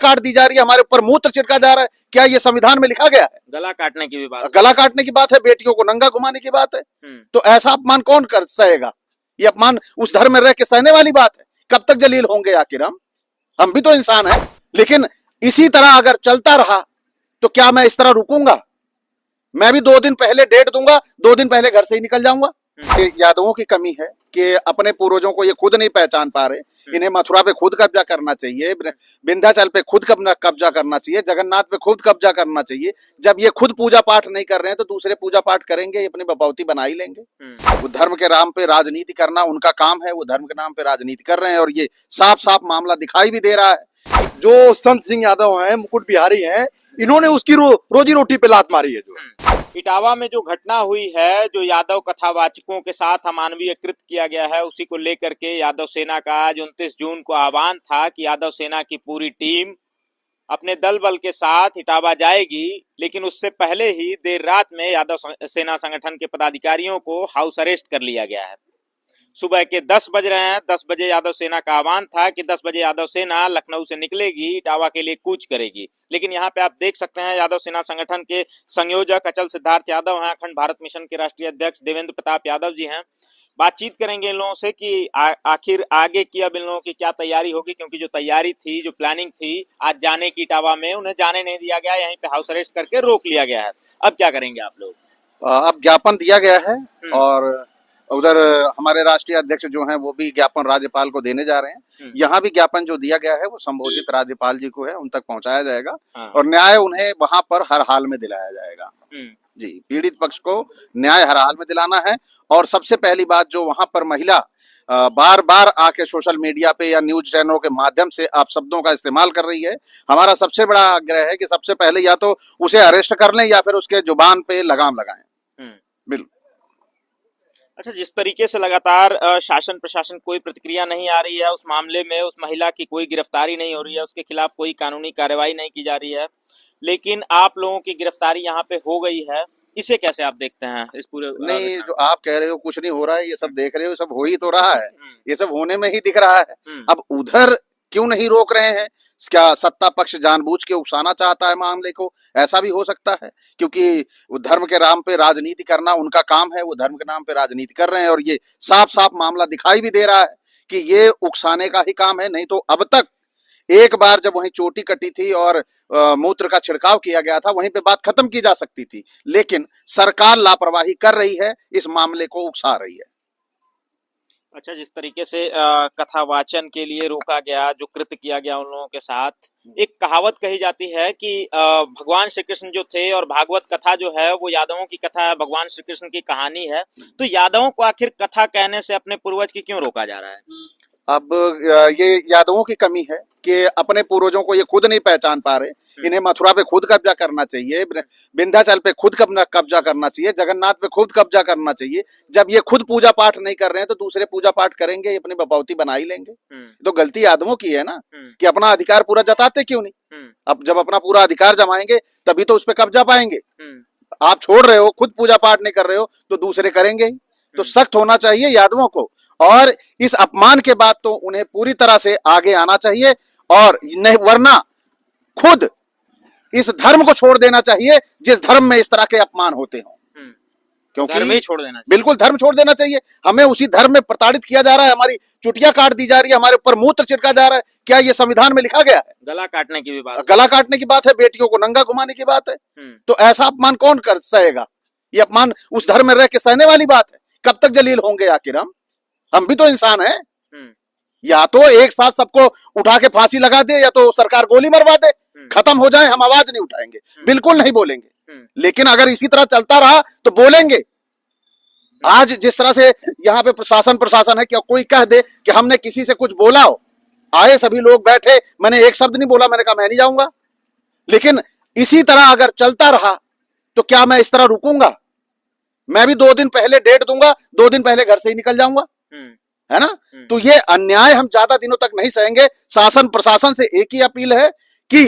काट दी जा रही है, हमारे ऊपर मूत्र छिड़का जा रहा है। क्या ये संविधान में लिखा गया है? गला काटने की भी बात, गला काटने की बात है, बेटियों को नंगा घुमाने की बात है। तो ऐसा अपमान कौन कर सहेगा? ये अपमान उस धर्म में रह के सहने वाली बात है। कब तक जलील होंगे आखिर हम भी तो इंसान हैं। लेकिन इसी तरह अगर चलता रहा तो क्या मैं इस तरह रुकूंगा? मैं भी 2 दिन पहले डेट दूंगा, 2 दिन पहले घर से ही निकल जाऊंगा। यादवों की कमी है कि अपने पूर्वजों को ये खुद नहीं पहचान पा रहे। इन्हें मथुरा पे खुद कब्जा करना चाहिए, विंध्याचल पे खुद कब्जा करना चाहिए, जगन्नाथ पे खुद कब्जा करना चाहिए। जब ये खुद पूजा पाठ नहीं कर रहे हैं तो दूसरे पूजा पाठ करेंगे, अपनी बपौती बना ही लेंगे। वो धर्म के नाम पे राजनीति करना उनका काम है, वो धर्म के नाम पे राजनीति कर रहे हैं और ये साफ साफ मामला दिखाई भी दे रहा है। जो संत सिंह यादव हैं, मुकुट बिहारी हैं, इन्होंने उसकी रोजी रोटी पे लात मारी है। जो इटावा में जो घटना हुई है, जो यादव कथावाचकों के साथ अमानवीय कृत किया गया है, उसी को लेकर के यादव सेना का आज 29 जून को आह्वान था कि यादव सेना की पूरी टीम अपने दल बल के साथ इटावा जाएगी। लेकिन उससे पहले ही देर रात में यादव सेना संगठन के पदाधिकारियों को हाउस अरेस्ट कर लिया गया है। सुबह के 10 बज रहे हैं। 10 बजे यादव सेना का आह्वान था कि 10 बजे यादव सेना लखनऊ से निकलेगी, इटावा के लिए कूच करेगी। लेकिन यहाँ पे आप देख सकते हैं यादव सेना संगठन के संयोजक अचल सिद्धार्थ यादव हैं, अखंड भारत मिशन के राष्ट्रीय अध्यक्ष देवेंद्र प्रताप यादव जी हैं। बातचीत करेंगे इन लोगों से कि आखिर आगे की अब इन लोगों की क्या तैयारी होगी, क्योंकि जो तैयारी थी, जो प्लानिंग थी आज जाने की इटावा में, उन्हें जाने नहीं दिया गया, यहीं पे हाउस अरेस्ट करके रोक लिया गया है। अब क्या करेंगे आप लोग? अब ज्ञापन दिया गया है और उधर हमारे राष्ट्रीय अध्यक्ष जो हैं वो भी ज्ञापन राज्यपाल को देने जा रहे हैं। यहाँ भी ज्ञापन जो दिया गया है वो संबोधित राज्यपाल जी को है, उन तक पहुंचाया जाएगा और न्याय उन्हें वहां पर हर हाल में दिलाया जाएगा। जी, पीड़ित पक्ष को न्याय हर हाल में दिलाना है। और सबसे पहली बात, जो वहां पर महिला बार बार आके सोशल मीडिया पे या न्यूज चैनलों के माध्यम से आप शब्दों का इस्तेमाल कर रही है, हमारा सबसे बड़ा आग्रह है कि सबसे पहले या तो उसे अरेस्ट कर लें या फिर उसके जुबान पे लगाम लगाएं। बिल्कुल। अच्छा, जिस तरीके से लगातार शासन प्रशासन कोई प्रतिक्रिया नहीं आ रही है उस मामले में, उस महिला की कोई गिरफ्तारी नहीं हो रही है, उसके खिलाफ कोई कानूनी कार्रवाई नहीं की जा रही है, लेकिन आप लोगों की गिरफ्तारी यहाँ पे हो गई है, इसे कैसे आप देखते हैं? इस पूरे नहीं, जो आप कह रहे हो कुछ नहीं हो रहा है, ये सब देख रहे हो, सब हो ही तो रहा है, ये सब होने में ही दिख रहा है। अब उधर क्यों नहीं रोक रहे हैं? क्या सत्ता पक्ष जानबूझ के उकसाना चाहता है मामले को? ऐसा भी हो सकता है, क्योंकि वो धर्म के नाम पे राजनीति करना उनका काम है, वो धर्म के नाम पे राजनीति कर रहे हैं और ये साफ साफ मामला दिखाई भी दे रहा है कि ये उकसाने का ही काम है। नहीं तो अब तक एक बार जब वहीं चोटी कटी थी और मूत्र का छिड़काव किया गया था, वहीं पे बात खत्म की जा सकती थी, लेकिन सरकार लापरवाही कर रही है, इस मामले को उकसा रही है। अच्छा, जिस तरीके से कथा वाचन के लिए रोका गया, जो कृत्य किया गया उन लोगों के साथ, एक कहावत कही जाती है कि भगवान श्री कृष्ण जो थे और भागवत कथा जो है वो यादवों की कथा है, भगवान श्री कृष्ण की कहानी है, तो यादवों को आखिर कथा कहने से अपने पूर्वज की क्यों रोका जा रहा है? अब ये यादवों की कमी है कि अपने पूर्वजों को ये खुद नहीं पहचान पा रहे। इन्हें मथुरा पे खुद कब्जा करना चाहिए, विंध्याचल पे खुद कब्जा करना चाहिए, जगन्नाथ पे खुद कब्जा करना चाहिए। जब ये खुद पूजा पाठ नहीं कर रहे हैं तो दूसरे पूजा पाठ करेंगे, अपनी बपौती बना ही लेंगे। तो गलती यादवों की है ना कि अपना अधिकार पूरा जताते क्यों नहीं? अब जब अपना पूरा अधिकार जमाएंगे तभी तो उस पर कब्जा पाएंगे। आप छोड़ रहे हो, खुद पूजा पाठ नहीं कर रहे हो तो दूसरे करेंगे ही। तो सख्त होना चाहिए यादवों को और इस अपमान के बाद तो उन्हें पूरी तरह से आगे आना चाहिए और नहीं, वरना खुद इस धर्म को छोड़ देना चाहिए जिस धर्म में इस तरह के अपमान होते हो। क्योंकि धर्म ही छोड़ देना चाहिए। बिल्कुल धर्म छोड़ देना चाहिए। हमें उसी धर्म में प्रताड़ित किया जा रहा है, हमारी चुटिया काट दी जा रही है, हमारे ऊपर मूत्र छिड़का जा रहा है। क्या ये संविधान में लिखा गया है? गला काटने की भी बात, गला काटने की बात है, बेटियों को नंगा घुमाने की बात है। तो ऐसा अपमान कौन कर सहेगा? ये अपमान उस धर्म में रह के सहने वाली बात है। कब तक जलील होंगे आखिर हम भी तो इंसान हैं। या तो एक साथ सबको उठा के फांसी लगा दे या तो सरकार गोली मरवा दे, खत्म हो जाए, हम आवाज नहीं उठाएंगे, बिल्कुल नहीं बोलेंगे। लेकिन अगर इसी तरह चलता रहा तो बोलेंगे। आज जिस तरह से यहाँ पे प्रशासन है, क्या कोई कह दे कि हमने किसी से कुछ बोला हो? आए सभी लोग बैठे, मैंने एक शब्द नहीं बोला, मैंने कहा मैं नहीं जाऊंगा। लेकिन इसी तरह अगर चलता रहा तो क्या मैं इस तरह रुकूंगा? मैं भी 2 दिन पहले डेट दूंगा, 2 दिन पहले घर से ही निकल जाऊंगा, है ना? तो ये अन्याय हम ज्यादा दिनों तक नहीं सहेंगे। शासन प्रशासन से एक ही अपील है कि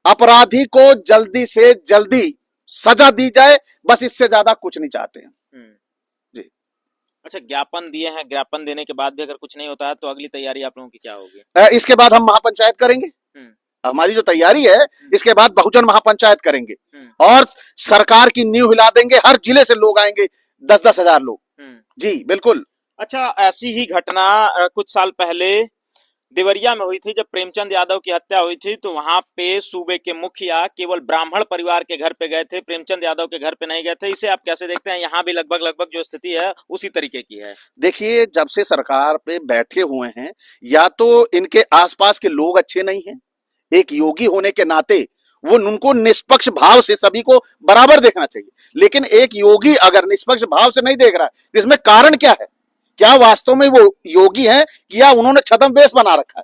अपराधी को जल्दी से जल्दी सजा दी जाए, बस इससे ज्यादा कुछ नहीं चाहते हैं। जी। अच्छा, ज्ञापन दिए हैं, ज्ञापन देने के बाद भी अगर कुछ नहीं होता है तो अगली तैयारी आप लोगों की क्या होगी? इसके बाद हम महापंचायत करेंगे। हमारी जो तैयारी है, इसके बाद बहुजन महापंचायत करेंगे और सरकार की नींव हिला देंगे। हर जिले से लोग आएंगे, 10-10 हजार लोग। जी बिल्कुल। अच्छा, ऐसी ही घटना कुछ साल पहले देवरिया में हुई थी। जब प्रेमचंद यादव की हत्या हुई थी तो वहां पे सूबे के मुखिया केवल ब्राह्मण परिवार के घर पे गए थे, प्रेमचंद यादव के घर पे नहीं गए थे। इसे आप कैसे देखते हैं? यहाँ भी लगभग जो स्थिति है उसी तरीके की है। देखिए, जब से सरकार पे बैठे हुए हैं, या तो इनके आसपास के लोग अच्छे नहीं हैं, एक योगी होने के नाते वो उनको निष्पक्ष भाव से सभी को बराबर देखना चाहिए। लेकिन एक योगी अगर निष्पक्ष भाव से नहीं देख रहा है तो इसमें कारण क्या है? क्या वास्तव में वो योगी हैं या उन्होंने छद्मवेश बना रखा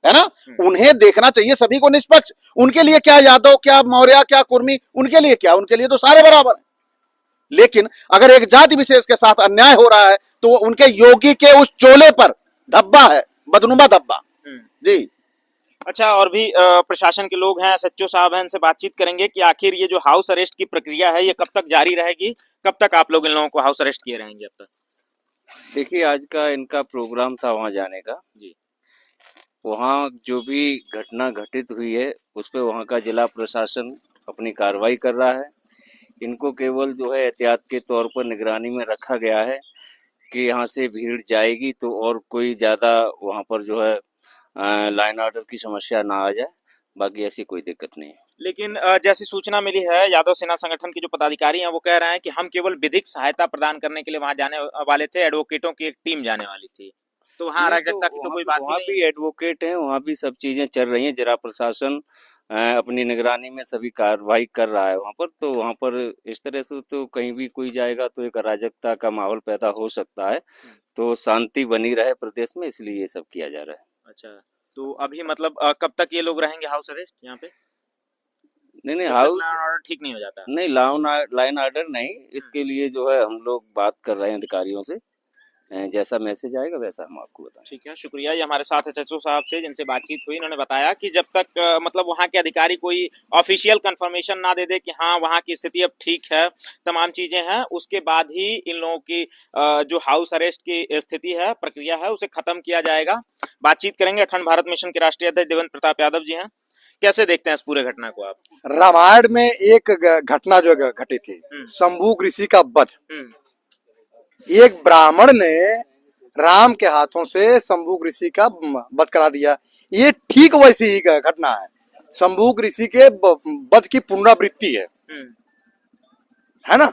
है ना? उन्हें देखना चाहिए सभी को निष्पक्ष। उनके लिए क्या यादव, क्या मौर्य, क्या कुर्मी, उनके लिए क्या? उनके लिए तो सारे बराबर हैं। लेकिन अगर एक जाति विशेष के साथ अन्याय हो रहा है तो उनके योगी के उस चोले पर धब्बा है, बदनुमा धब्बा। जी। अच्छा, और भी प्रशासन के लोग हैं, एसएचओ साहब हैं, इनसे बातचीत करेंगे कि आखिर ये जो हाउस अरेस्ट की प्रक्रिया है ये कब तक जारी रहेगी, कब तक आप लोग इन लोगों को हाउस अरेस्ट किए रहेंगे अब तक? देखिए, आज का इनका प्रोग्राम था वहां जाने का जी। वहां जो भी घटना घटित हुई है उस पर वहां का जिला प्रशासन अपनी कार्रवाई कर रहा है। इनको केवल जो है एहतियात के तौर पर निगरानी में रखा गया है कि यहाँ से भीड़ जाएगी तो और कोई ज़्यादा वहाँ पर जो है लाइन ऑर्डर की समस्या ना आ जाए। बाकी ऐसी कोई दिक्कत नहीं है। लेकिन जैसी सूचना मिली है, यादव सेना संगठन के जो पदाधिकारी हैं वो कह रहे हैं कि हम केवल विधिक सहायता प्रदान करने के लिए वहां जाने वाले थे, एडवोकेटों की एक टीम जाने वाली थी। तो वहाँ अराजकता की तो कोई बात नहीं। वहाँ भी एडवोकेट हैं, वहाँ भी सब चीजें चल रही हैं। जिला प्रशासन अपनी निगरानी में सभी कार्रवाई कर रहा है वहाँ पर। तो वहाँ पर इस तरह से तो कहीं भी कोई जाएगा तो एक अराजकता का माहौल पैदा हो सकता है। तो शांति बनी रहे प्रदेश में, इसलिए ये सब किया जा रहा है। अच्छा, तो अभी मतलब कब तक ये लोग रहेंगे हाउस अरेस्ट यहाँ पे? नहीं, हाउस ऑर्डर ठीक नहीं हो जाता? नहीं, लाइन ऑर्डर नहीं। इसके लिए जो है हम लोग बात कर रहे हैं अधिकारियों से। जैसा मैसेज आएगा वैसा हम आपको बताएंगे। ठीक है, शुक्रिया। ये हमारे साथ एसएचओ साहब थे जिनसे बातचीत हुई। इन्होंने बताया कि जब तक मतलब वहाँ के अधिकारी कोई ऑफिशियल कंफर्मेशन ना दे दे कि हाँ वहाँ की स्थिति अब ठीक है, तमाम चीजें हैं, उसके बाद ही इन लोगों की जो हाउस अरेस्ट की स्थिति है, प्रक्रिया है, उसे खत्म किया जाएगा। बातचीत करेंगे अखंड भारत मिशन के राष्ट्रीय अध्यक्ष देवेंद्र प्रताप यादव जी हैं। कैसे देखते हैं इस पूरे घटना को आप? रामायण में एक घटना जो घटी थी, शंभू ऋषि का वध। एक ब्राह्मण ने राम के हाथों से शंभू ऋषि का वध करा दिया। ये ठीक वैसी ही घटना है। शंभू ऋषि के वध की पुनरावृत्ति है ना?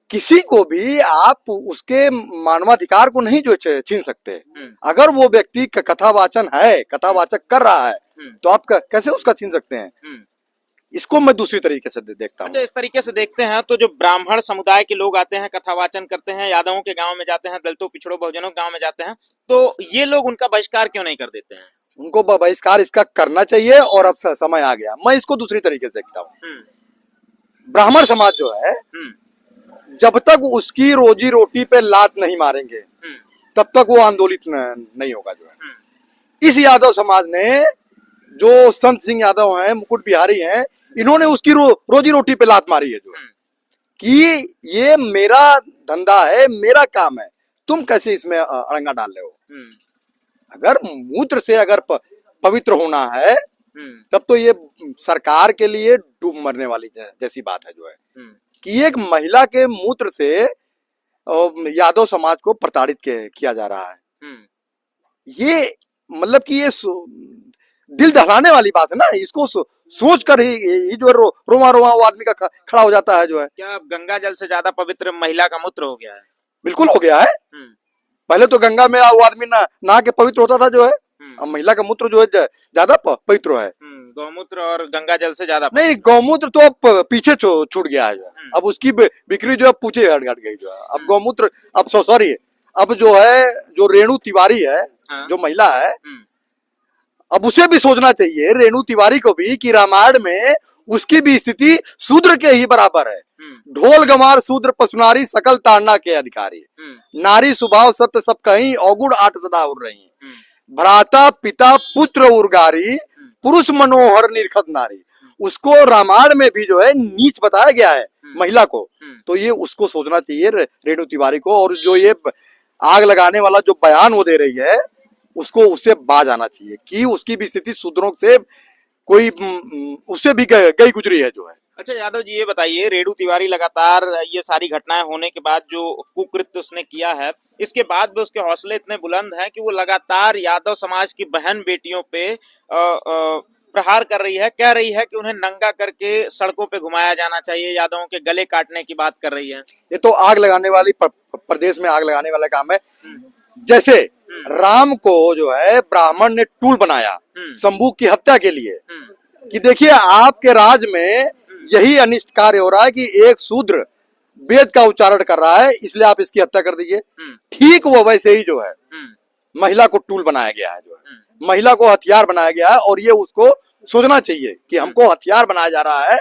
किसी को भी आप उसके मानवाधिकार को नहीं जो छीन सकते। अगर वो व्यक्ति कथावाचन है, कथावाचक कर रहा है, तो आप कैसे उसका छीन सकते हैं? इसको मैं दूसरी तरीके से देखता हूँ। अच्छा, इस तरीके से देखते हैं तो जो ब्राह्मण समुदाय के लोग आते हैं, कथावाचन करते हैं, यादवों के गांव में जाते हैं, दलितों पिछड़ों बहुजनों के गांव में जाते हैं, तो ये लोग उनका बहिष्कार क्यों नहीं कर देते हैं? उनको बहिष्कार इसका करना चाहिए। और अब समय आ गया। मैं इसको दूसरी तरीके से देखता हूँ। ब्राह्मण समाज जो है, जब तक उसकी रोजी रोटी पे लात नहीं मारेंगे तब तक वो आंदोलित नहीं होगा। जो है इस यादव समाज ने, जो संत सिंह यादव हैं, मुकुट बिहारी हैं, इन्होंने उसकी रोजी रोटी पे लात मारी है। जो है कि ये मेरा धंधा है, मेरा काम है, तुम कैसे इसमें अड़ंगा डाल रहे हो? अगर मूत्र से अगर पवित्र होना है तब तो ये सरकार के लिए डूब मरने वाली जैसी बात है। जो है कि एक महिला के मूत्र से यादव समाज को प्रताड़ित किया जा रहा है। ये मतलब कि ये दिल दहलाने वाली बात है ना। इसको सोच कर ही जो रोमा रोमा वो आदमी का खड़ा हो जाता है। जो है क्या गंगा जल से ज्यादा पवित्र महिला का मूत्र हो गया है? बिल्कुल हो गया है। पहले तो गंगा में वो आदमी नहा के पवित्र होता था। जो है अब महिला का मूत्र जो है ज्यादा पवित्र है। गौमूत्र और गंगा जल से ज्यादा नहीं, गौमूत्र तो अब पीछे छूट गया है। जो है अब उसकी बिक्री जो है पूछे हट गई। जो है अब गौमूत्र, अब सॉरी, अब जो है जो रेणु तिवारी है, जो महिला है, अब उसे भी सोचना चाहिए, रेणु तिवारी को भी, कि रामायण में उसकी भी स्थिति शूद्र के ही बराबर है। ढोल गमार शूद्र पशुनारी सकल ताड़ना के अधिकारी, नारी स्वभाव सत्य सब कहीं अवगुण आठ सदा उड़ रही। भ्राता पिता पुत्र उर्गारी, पुरुष मनोहर निरखत नारी। उसको रामायण में भी जो है नीच बताया गया है महिला को। तो ये उसको सोचना चाहिए रेणु तिवारी को। और जो ये आग लगाने वाला जो बयान वो दे रही है, उसको उससे बाज आना चाहिए कि उसकी भी स्थिति शूद्रों से कोई उससे भी गई गुजरी है जो है। अच्छा यादव जी, ये बताइए, रेणु तिवारी लगातार ये सारी घटनाएं होने के बाद जो कुकृत्य उसने किया है, इसके बाद भी उसके हौसले इतने बुलंद हैं कि वो लगातार यादव समाज की बहन बेटियों पे प्रहार कर रही है, कह रही है कि उन्हें नंगा करके सड़कों पे घुमाया जाना चाहिए, यादवों के गले काटने की बात कर रही है। ये तो आग लगाने वाली प्रदेश में आग लगाने वाला काम है। जैसे राम को जो है ब्राह्मण ने टूल बनाया शंभू की हत्या के लिए, कि देखिए आपके राज में यही अनिष्ट कार्य हो रहा है कि एक शूद्र वेद का उच्चारण कर रहा है, इसलिए आप इसकी हत्या कर दीजिए। ठीक वो वैसे ही जो है महिला को टूल बनाया गया है, जो है महिला को हथियार बनाया गया है, और ये उसको सोचना चाहिए कि हमको हथियार बनाया जा रहा है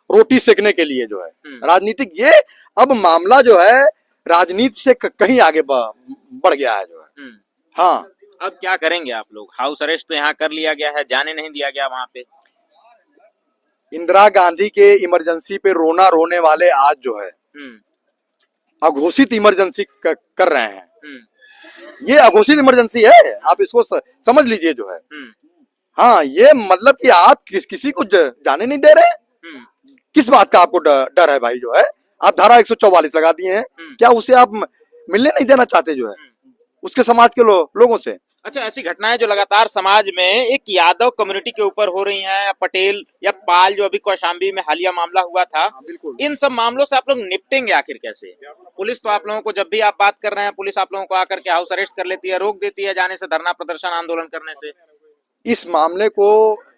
रोटी सेकने के लिए जो है राजनीतिक। ये अब मामला जो है राजनीति से कहीं आगे बढ़ गया है जो है। हाँ, अब क्या करेंगे आप लोग? हाउस अरेस्ट तो यहाँ कर लिया गया है, जाने नहीं दिया गया वहां पे। इंदिरा गांधी के इमरजेंसी पे रोना रोने वाले आज जो है अघोषित इमरजेंसी कर रहे हैं। ये अघोषित इमरजेंसी है, आप इसको समझ लीजिए जो है। हाँ, ये मतलब कि आप किसी को जाने नहीं दे रहे। किस बात का आपको डर है भाई जो है? आप धारा 144 लगा दिए हैं, क्या उसे आप मिलने नहीं देना चाहते जो है उसके समाज के लोगों से? अच्छा, ऐसी घटनाएं जो लगातार समाज में एक यादव कम्युनिटी के ऊपर हो रही हैं, पटेल या पाल जो अभी कौशाम्बी में हालिया मामला हुआ था, इन सब मामलों से आप लोग निपटेंगे आखिर कैसे? पुलिस तो आप लोगों को, जब भी आप बात कर रहे हैं, पुलिस आप लोगों को आकर के हाउस अरेस्ट कर लेती है, रोक देती है जाने से, धरना प्रदर्शन आंदोलन करने से। इस मामले को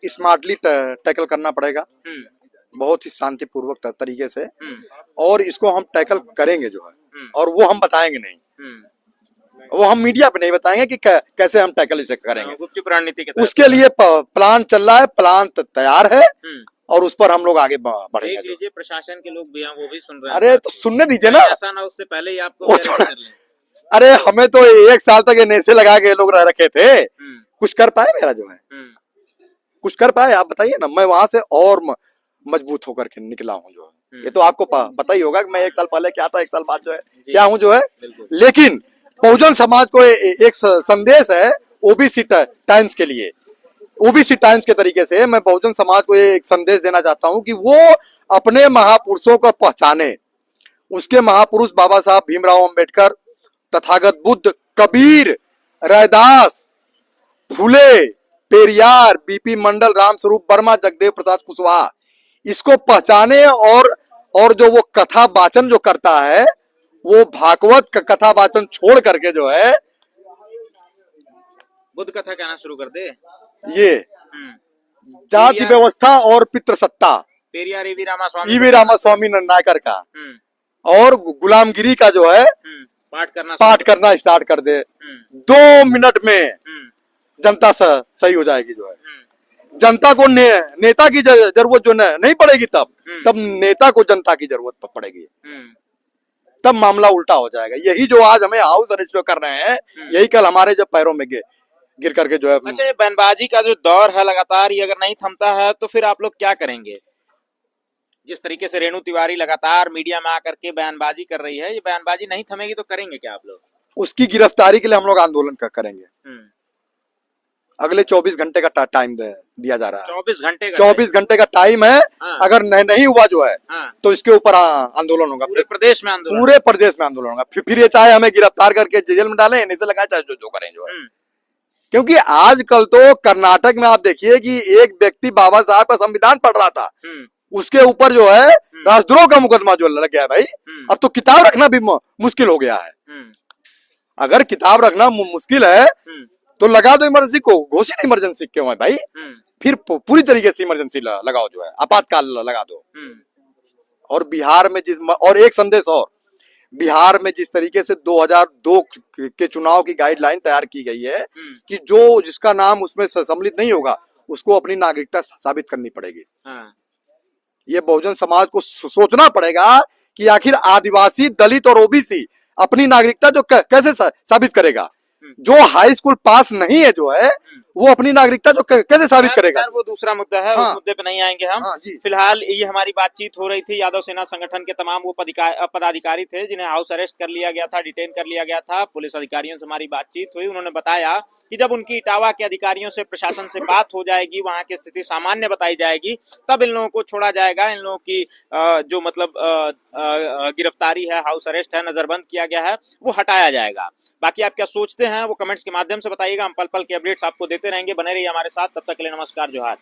स्मार्टली टैकल करना पड़ेगा, बहुत ही शांतिपूर्वक तरीके से, और इसको हम टैकल करेंगे जो है, और वो हम बताएंगे नहीं, वो हम मीडिया पे नहीं बताएंगे कि कैसे हम टैकल इसे करेंगे। गुपचुप रणनीति के तहत उसके लिए प्लान चल रहा है, प्लान तैयार है, और उस पर हम लोग आगे बढ़ेंगे। देख लीजिए, प्रशासन के लोग भी हैं, वो भी सुन रहे हैं। अरे तो सुनने दीजिए ना, ऐसा ना उससे पहले ही आपको कर लें। अरे हमें तो 1 साल तक ये नेशे लगा के लोग रह रखे थे, कुछ कर पाए मेरा जो है? कुछ कर पाए? आप बताइए ना। मैं वहां से और मजबूत होकर के निकला हूँ जो है। ये तो आपको पता ही होगा कि मैं 1 साल पहले क्या था, 1 साल बाद जो है क्या हूँ जो है। लेकिन बहुजन समाज को एक संदेश है ओबीसी टाइम्स के लिए, ओबीसी टाइम्स के तरीके से मैं बहुजन समाज को एक संदेश देना चाहता हूँ कि वो अपने महापुरुषों को पहचाने। उसके महापुरुष बाबा साहब भीमराव अंबेडकर, तथागत बुद्ध, कबीर, रैदास, फूले, पेरियार, बीपी मंडल, रामस्वरूप वर्मा, जगदेव प्रसाद कुशवाहा, इसको पहचाने। और जो वो कथा वाचन जो करता है, वो भागवत का कथा वाचन छोड़ करके जो है बुद्ध कथा कहना शुरू कर दे। ये जाति व्यवस्था और पितृसत्ता, पेरियार ईवी रामास्वामी नायकर का, और गुलामगिरी का जो है पाठ करना स्टार्ट कर दे। 2 मिनट में जनता सही हो जाएगी जो है। जनता को नेता की जरूरत जो नहीं पड़ेगी, तब नेता को जनता की जरूरत पड़ेगी, तब मामला उल्टा हो जाएगा। यही जो आज हमें हाउस अरेस्ट कर रहे हैं, यही कल हमारे जो पैरों में गिर करके जो है। अच्छा, ये बयानबाजी का जो दौर है लगातार, ये अगर नहीं थमता है तो फिर आप लोग क्या करेंगे? जिस तरीके से रेणु तिवारी लगातार मीडिया में आकर के बयानबाजी कर रही है, ये बयानबाजी नहीं थमेगी तो करेंगे क्या आप लोग? उसकी गिरफ्तारी के लिए हम लोग आंदोलन करेंगे। अगले 24 घंटे का टाइम दिया जा रहा है। 24 घंटे का टाइम है। हाँ। अगर नहीं हुआ जो है, हाँ, तो इसके ऊपर आंदोलन होगा, पूरे प्रदेश में आंदोलन, पूरे प्रदेश में आंदोलन होगा। फिर ये चाहे हमें गिरफ्तार करके जेल में डालें, नहीं से लगाए, चाहे जो करें जो है। क्योंकि आजकल तो कर्नाटक में आप देखिए कि एक व्यक्ति बाबा साहब का संविधान पढ़ रहा था, उसके ऊपर जो है राजद्रोह का मुकदमा जो लग गया है भाई। अब तो किताब रखना भी मुश्किल हो गया है। अगर किताब रखना मुश्किल है तो लगा दो इमरजेंसी को, घोषित इमरजेंसी क्यों है भाई? फिर पूरी तरीके से इमरजेंसी लगाओ जो है, आपातकाल लगा दो। और बिहार में और एक संदेश और, बिहार में जिस तरीके से 2002 के चुनाव की गाइडलाइन तैयार की गई है कि जिसका नाम उसमें सम्मिलित नहीं होगा उसको अपनी नागरिकता साबित करनी पड़ेगी। ये बहुजन समाज को सोचना पड़ेगा कि आखिर आदिवासी, दलित और ओबीसी अपनी नागरिकता जो कैसे साबित करेगा। जो हाई स्कूल पास नहीं है जो है, वो अपनी नागरिकता जो कैसे साबित करेगा? वो दूसरा मुद्दा है, हाँ। उस मुद्दे पे नहीं आएंगे हम। हाँ जी। फिलहाल ये हमारी बातचीत हो रही थी, यादव सेना संगठन के तमाम वो पदाधिकारी थे जिन्हें हाउस अरेस्ट कर लिया गया था, डिटेन कर लिया गया था। पुलिस अधिकारियों से हमारी बातचीत हुई, उन्होंने बताया कि जब उनकी इटावा के अधिकारियों से, प्रशासन से बात हो जाएगी, वहां की स्थिति सामान्य बताई जाएगी, तब इन लोगों को छोड़ा जाएगा। इन लोगों की जो मतलब गिरफ्तारी है, हाउस अरेस्ट है, नजरबंद किया गया है, वो हटाया जाएगा। बाकी आप क्या सोचते हैं वो कमेंट्स के माध्यम से बताइएगा। हम पल पल के अपडेट्स आपको देते रहेंगे, बने रहिए हमारे साथ। तब तक के लिए नमस्कार, जोहार।